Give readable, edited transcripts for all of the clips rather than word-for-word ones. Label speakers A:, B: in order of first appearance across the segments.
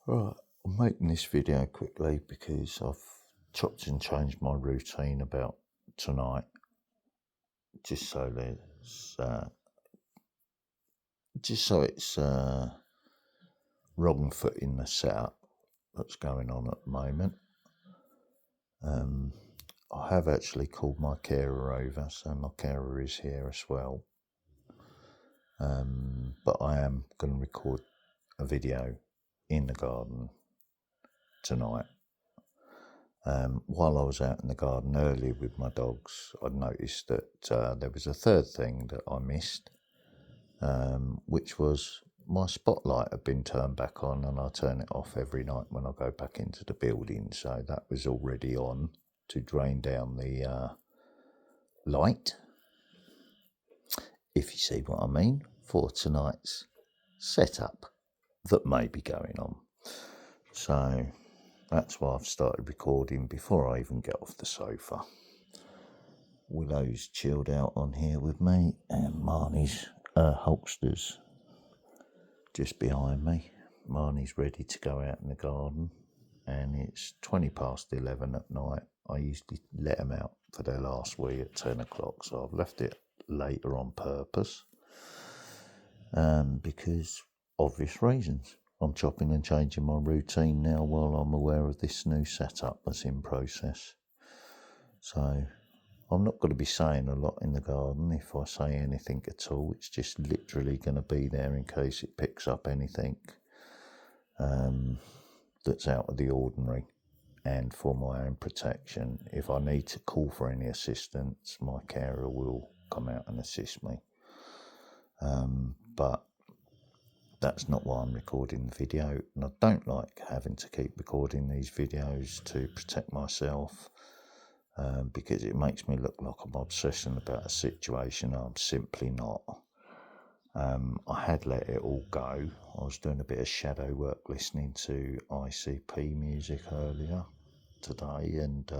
A: Right, I'm making this video quickly because I've chopped and changed my routine about tonight, just so it's wrong foot in the setup that's going on at the moment. I have actually called my carer over, so my carer is here as well. But I am going to record a video in the garden tonight. While I was out in the garden earlier with my dogs, I noticed that there was a third thing that I missed, which was my spotlight had been turned back on, and I turn it off every night when I go back into the building. So that was already on to drain down the light, if you see what I mean, for tonight's setup that may be going on. So that's why I've started recording before I even get off the sofa. Willow's chilled out on here with me, and Marnie's holsters just behind me. Marnie's ready to go out in the garden, and it's 11:20 at night. I usually let them out for their last wee at 10 o'clock, so I've left it later on purpose, because obvious reasons. I'm chopping and changing my routine now while I'm aware of this new setup that's in process. So I'm not going to be saying a lot in the garden. If I say anything at all, it's just literally going to be there in case it picks up anything that's out of the ordinary, and for my own protection. If I need to call for any assistance, my carer will come out and assist me. But that's not why I'm recording the video, and I don't like having to keep recording these videos to protect myself, because it makes me look like I'm obsessing about a situation I'm simply not. I had let it all go. I was doing a bit of shadow work listening to ICP music earlier today, and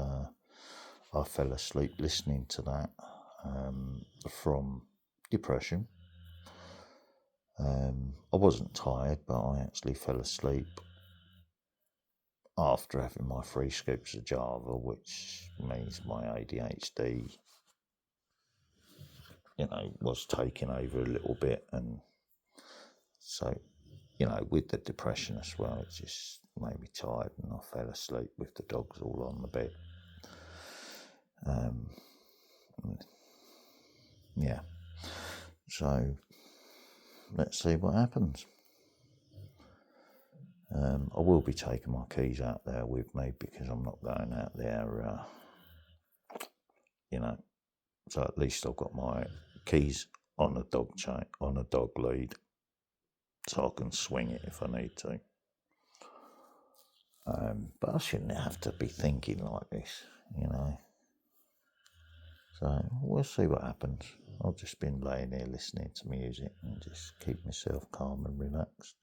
A: I fell asleep listening to that from depression. I wasn't tired, but I actually fell asleep after having my 3 scoops of Java, which means my ADHD, was taking over a little bit. And so, with the depression as well, it just made me tired, and I fell asleep with the dogs all on the bed. Yeah. So let's see what happens. I will be taking my keys out there with me because I'm not going out there, so at least I've got my keys on a dog chain, on a dog lead, so I can swing it if I need to. But I shouldn't have to be thinking like this, So we'll see what happens. I've just been laying here listening to music and just keep myself calm and relaxed.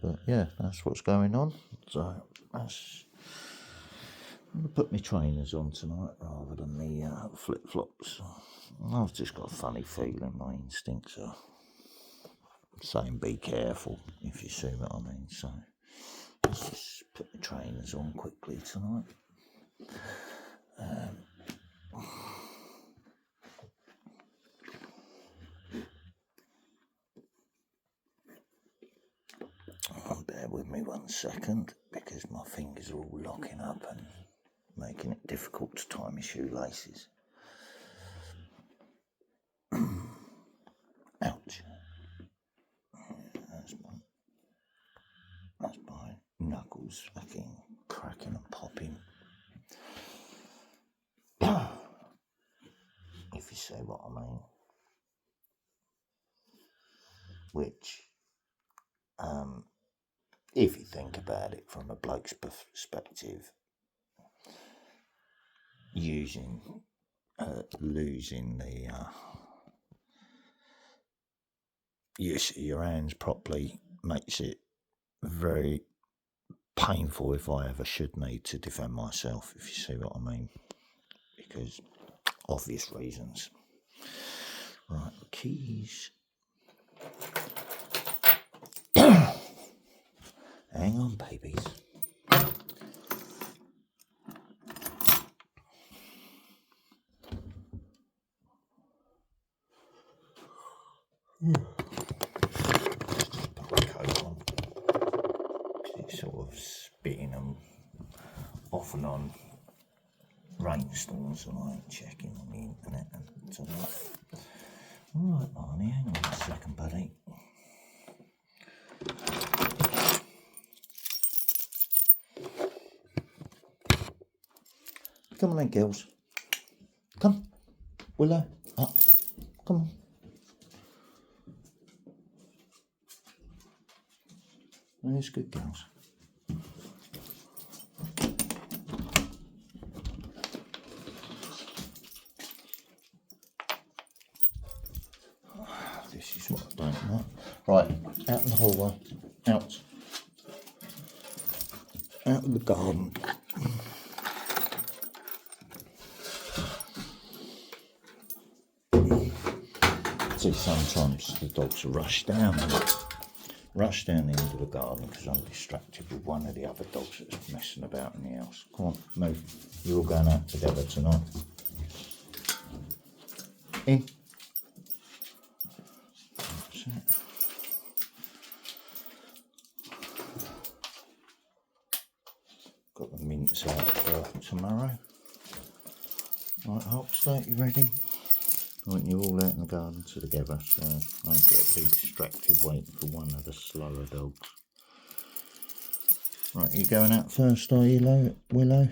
A: But yeah, that's what's going on. So I'm going to put my trainers on tonight rather than the flip-flops. I've just got a funny feeling. My instincts are saying be careful, if you see what I mean. So let's just put my trainers on quickly tonight. Bear with me 1 second, because my fingers are all locking up and making it difficult to tie my shoelaces. Ouch. That's my knuckles fucking cracking and popping. If you see what I mean. Which, if you think about it from a bloke's perspective, losing the use of your hands properly makes it very painful if I ever should need to defend myself, if you see what I mean, because obvious reasons. Right, keys. hang on, babies. Just put a coat on. It's sort of spitting them off and on rainstorms, and I ain't checking on the internet and so that. Alright, Barney, hang on a second, buddy. Come on then, girls. Come. Willow, up. Come on. There's good girls. This is what I don't like. Right, out in the hallway. Out. Out of the garden. See, sometimes the dogs rush down into the garden because I'm distracted with one of the other dogs that's messing about in the house. Come on, move. You're all going out together tonight. In. That's it. Got the mints out for tomorrow. Right, Hulkster, you ready? I want you all out in the garden together, so I ain't got to be distracted waiting for one of the slower dogs. Right, you going out first, are you, Willow?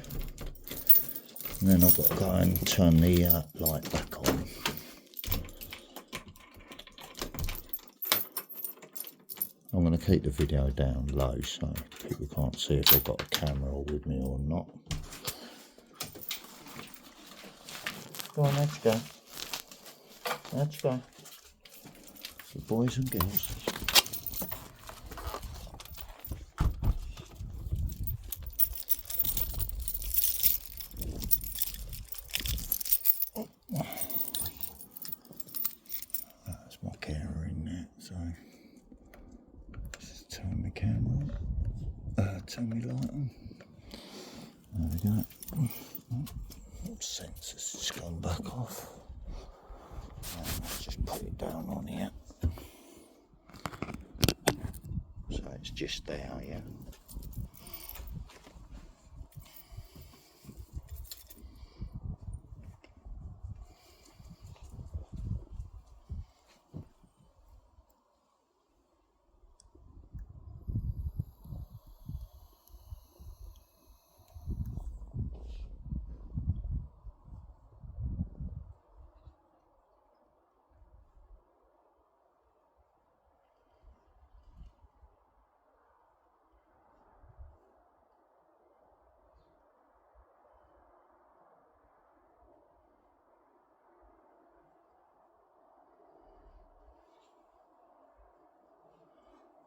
A: And then I've got to go and turn the light back on. I'm going to keep the video down low so people can't see if I've got a camera with me or not. Go on, let's go. Let's go. The boys and girls. That's my carer in there, so just turn the camera on. Turn the light on. There we go. Sensor's just gone back off. Let's just put it down on here. So it's just there, yeah.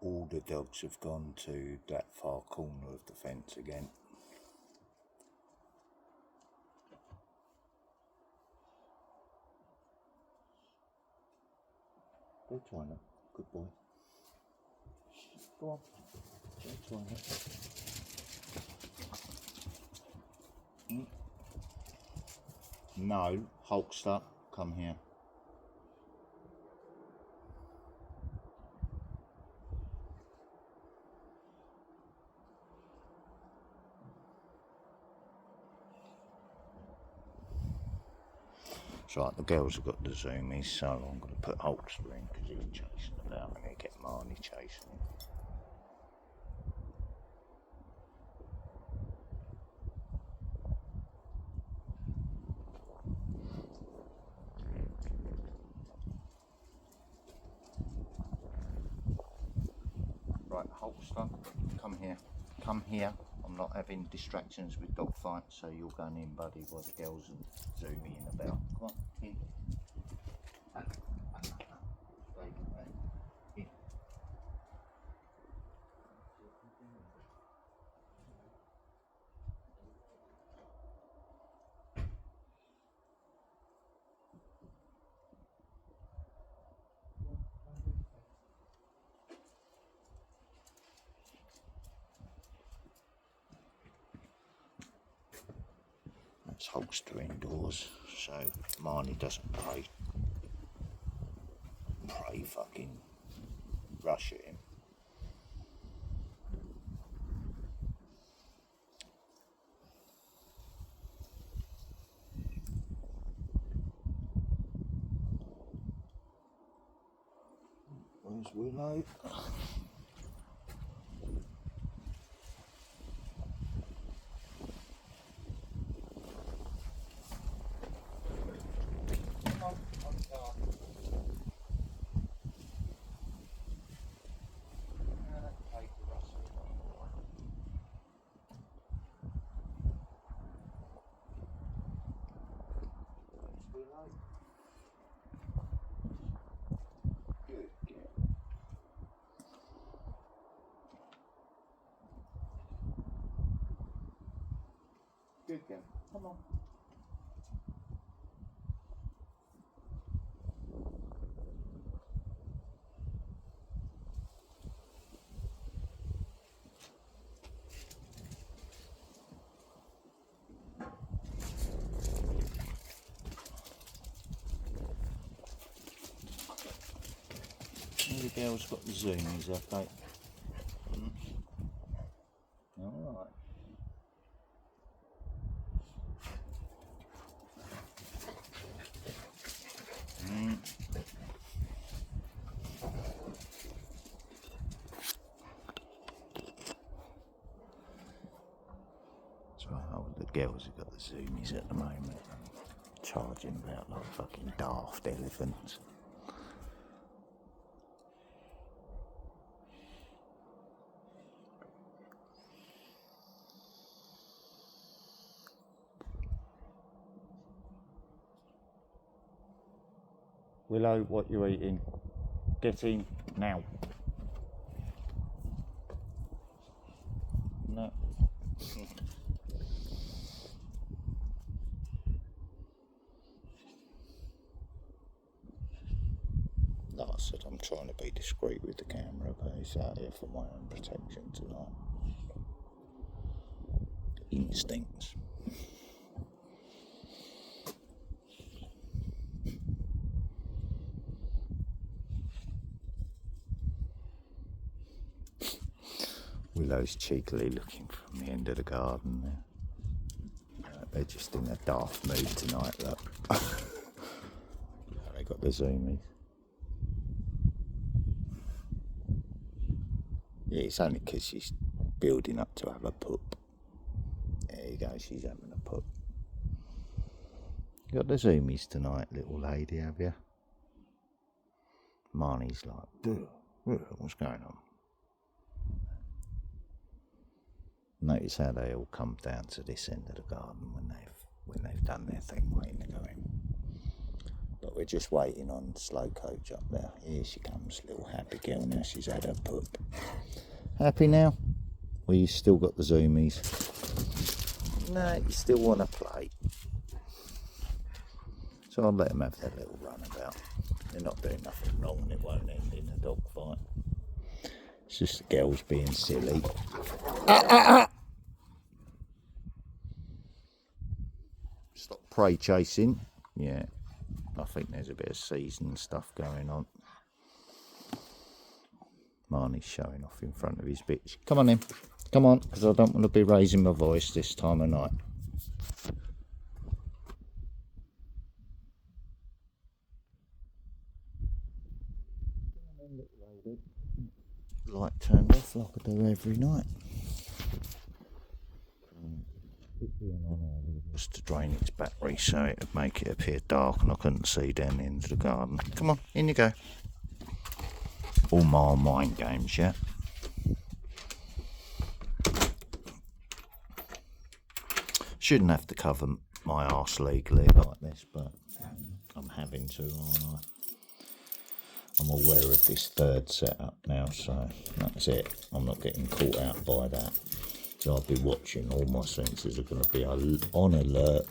A: All the dogs have gone to that far corner of the fence again. Go Twilight, good boy. Go on, go Twilight. No, Hulkster, come here. It's right, the girls have got the zoomies, so I'm going to put Hulkster in because he's chasing about and they get Marnie chasing him. Right, Hulkster, come here. Come here. I'm not having distractions with dog fights, so you're going in, buddy, while the girls are zooming in about. Come on, in. In. It's holster indoors, so Marnie doesn't pray fucking rush at him. Where's Willow? Good girl. Come on. The girl's got the zoomies up, mate. Alright. So the girls have got the zoomies at the moment. Charging about like fucking daft elephants. Willow, what you eating? Get in now. No. Like I said, I'm trying to be discreet with the camera, but it's out here for my own protection tonight. Instincts. Willow's cheekily looking from the end of the garden there. They're just in a daft mood tonight, look. They got the zoomies. Yeah, it's only because she's building up to have a pup. There you go, she's having a pup. You got the zoomies tonight, little lady, have you? Marnie's like, what's going on? Notice how they all come down to this end of the garden when they've done their thing, waiting to go in. But we're just waiting on Slow Coach up there. Here she comes, little happy girl. Now she's had her pup. Happy now? Well, you still got the zoomies. No, you still want to play. So I'll let them have their little runabout. They're not doing nothing wrong and it won't end in a dog fight. It's just the girls being silly. Stop prey chasing. Yeah, I think there's a bit of season stuff going on. Marnie's showing off in front of his bitch. Come on in. Come on, because I don't want to be raising my voice this time of night. Light turned off like I do every night. Just to drain its battery so it would make it appear dark and I couldn't see down the end of the garden. Come on, in you go. All my mind games, yeah? Shouldn't have to cover my arse legally like this, but I'm having to, aren't I? I'm aware of this third setup now, so that's it. I'm not getting caught out by that. So I'll be watching. All my senses are going to be on alert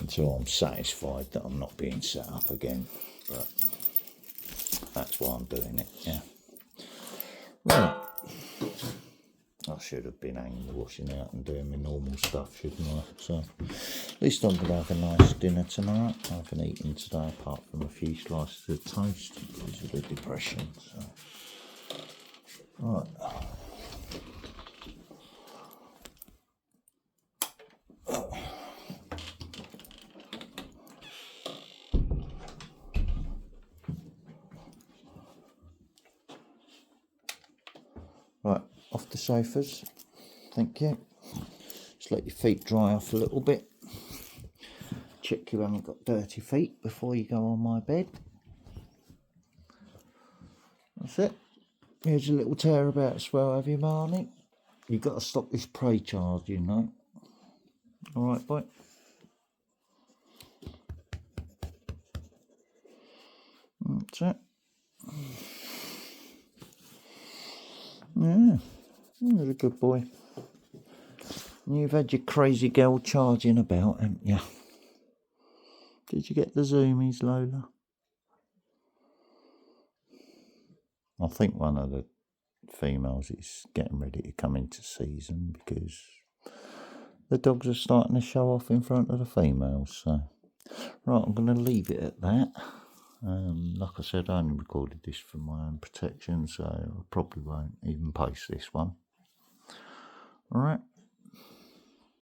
A: until I'm satisfied that I'm not being set up again. But that's why I'm doing it, yeah. Right. should have been hanging the washing out and doing my normal stuff, shouldn't I? So at least I'm going to have a nice dinner tonight. I haven't eaten today apart from a few slices of toast because of the depression. So. Right. Right, off the sofas. Thank you. Just let your feet dry off a little bit. Check you haven't got dirty feet before you go on my bed. That's it. Here's a little tear about as well, have you, Marnie? You've got to stop this prey charge, you know. Alright, boy. That's it. Yeah, you're a good boy. You've had your crazy girl charging about, haven't you? Did you get the zoomies, Lola? I think one of the females is getting ready to come into season because the dogs are starting to show off in front of the females. So, right, I'm going to leave it at that. Like I said, I only recorded this for my own protection, so I probably won't even post this one. Alright,